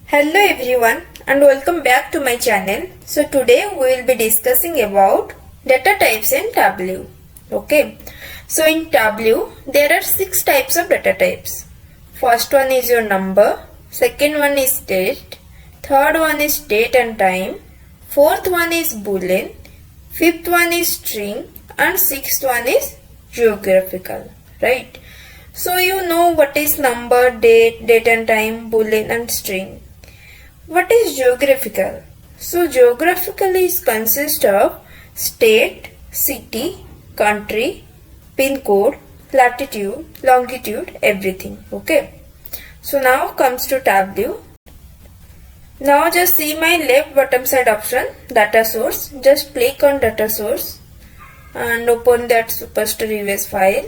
Hello everyone and welcome back to my channel. So today we will be discussing about data types in Tableau. Okay. So in Tableau there are 6 types of data types. First one is your number, second one is date, third one is date and time, fourth one is boolean, fifth one is string and sixth one is geographical, right? So you know what is number, date and time, boolean and string. What is geographical? So geographical is consist of state, city, country, pin code, latitude, longitude, everything. Okay. So now comes to Tableau. Now just see my left bottom side option, data source. Just click on data source and open that SUSHREE US file.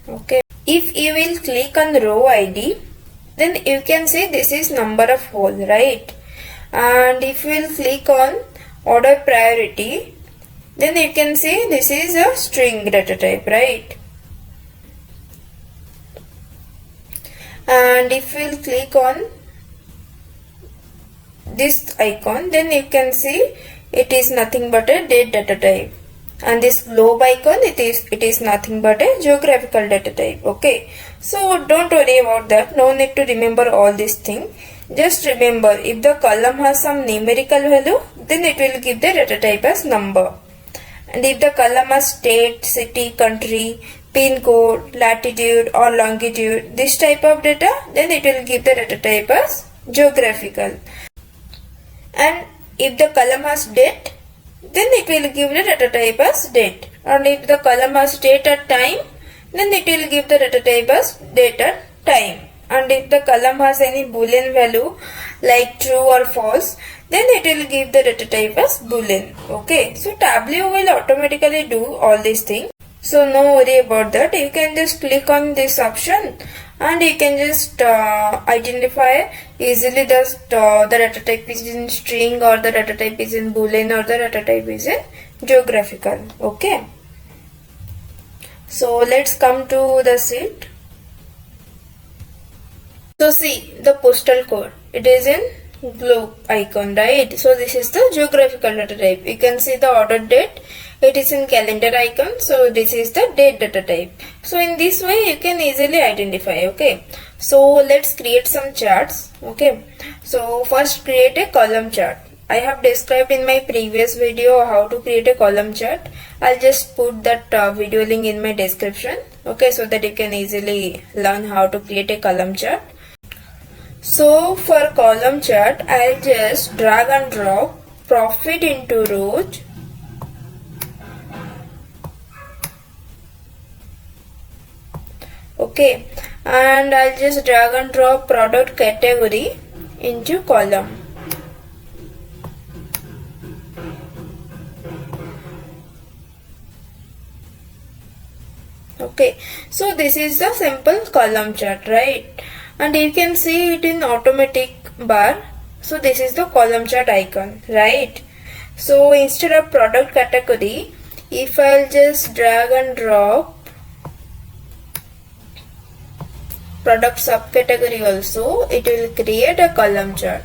Okay. If you will click on row ID, then you can see this is number of whole, right? And if you will click on order priority, then you can see this is a string data type, right? And if you will click on this icon, then you can see it is nothing but a date data type. And this globe icon, it is nothing but a geographical data type. Okay, so don't worry about that. No need to remember all these things. Just remember, if the column has some numerical value, then it will give the data type as number. And if the column has state, city, country, pin code, latitude or longitude, this type of data, then it will give the data type as geographical. And if the column has date, then it will give the data type as date. And if the column has date at time, then it will give the data type as date at time. And if the column has any boolean value like true or false, then it will give the data type as boolean. Okay, so Tableau will automatically do all these things. So no worry about that. You can just click on this option and you can just identify easily the data type is in string or the data type is in boolean or the data type is in geographical. Okay. So let's come to the sheet. So see the postal code. It is in globe icon, right? So this is the geographical data type. You can see the order date. It is in calendar icon, so this is the date data type. So in this way you can easily identify. Okay, so let's create some charts. Okay, so first create a column chart. I have described in my previous video how to create a column chart. I'll just put that video link in my description. Okay, so that you can easily learn how to create a column chart. So for column chart, I'll just drag and drop profit into rows. Okay, and I'll just drag and drop product category into column. Okay, so this is the simple column chart, right? And you can see it in automatic bar. So this is the column chart icon, right? So instead of product category, if I'll just drag and drop product subcategory also, it will create a column chart.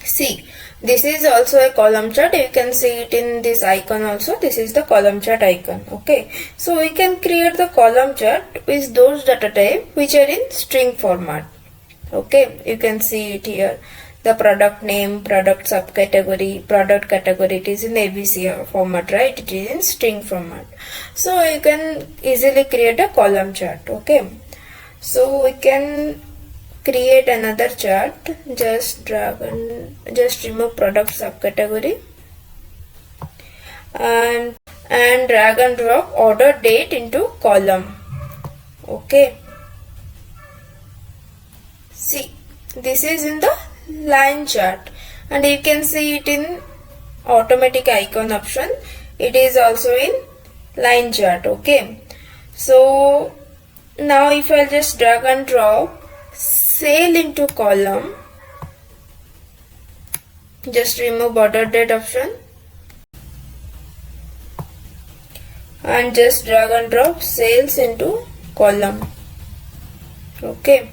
See, this is also a column chart. You can see it in this icon also. This is the column chart icon. Okay, so we can create the column chart with those data type which are in string format. Okay, you can see it here. The product name, product subcategory, product category, it is in ABC format, right? It is in string format. So you can easily create a column chart. Okay, so we can create another chart. Just drag and just remove product subcategory and drag and drop order date into column. Okay, see, this is in the line chart and you can see it in automatic icon option. It is also in line chart. Okay, so now if I just drag and drop sale into column, just remove order date option and just drag and drop sales into column. Okay,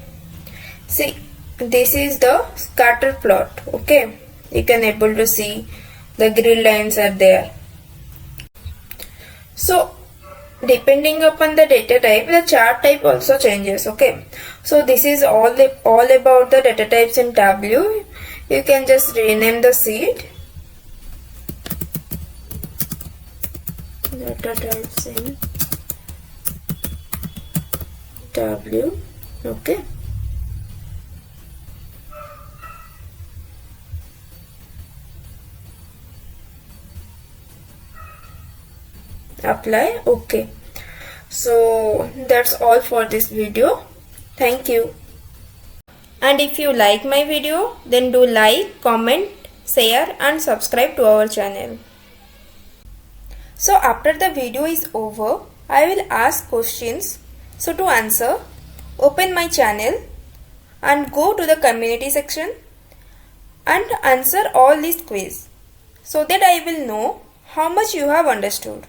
see, this is the scatter plot. Okay, you can able to see the grid lines are there. So depending upon the data type, the chart type also changes. Okay, so this is all about the data types in Tableau. You can just rename the sheet data types in Tableau. Okay, apply. Okay, so that's all for this video. Thank you. And if you like my video, then do like, comment, share and subscribe to our channel. So after the video is over, I will ask questions. So to answer, open my channel and go to the community section and answer all these quiz so that I will know how much you have understood.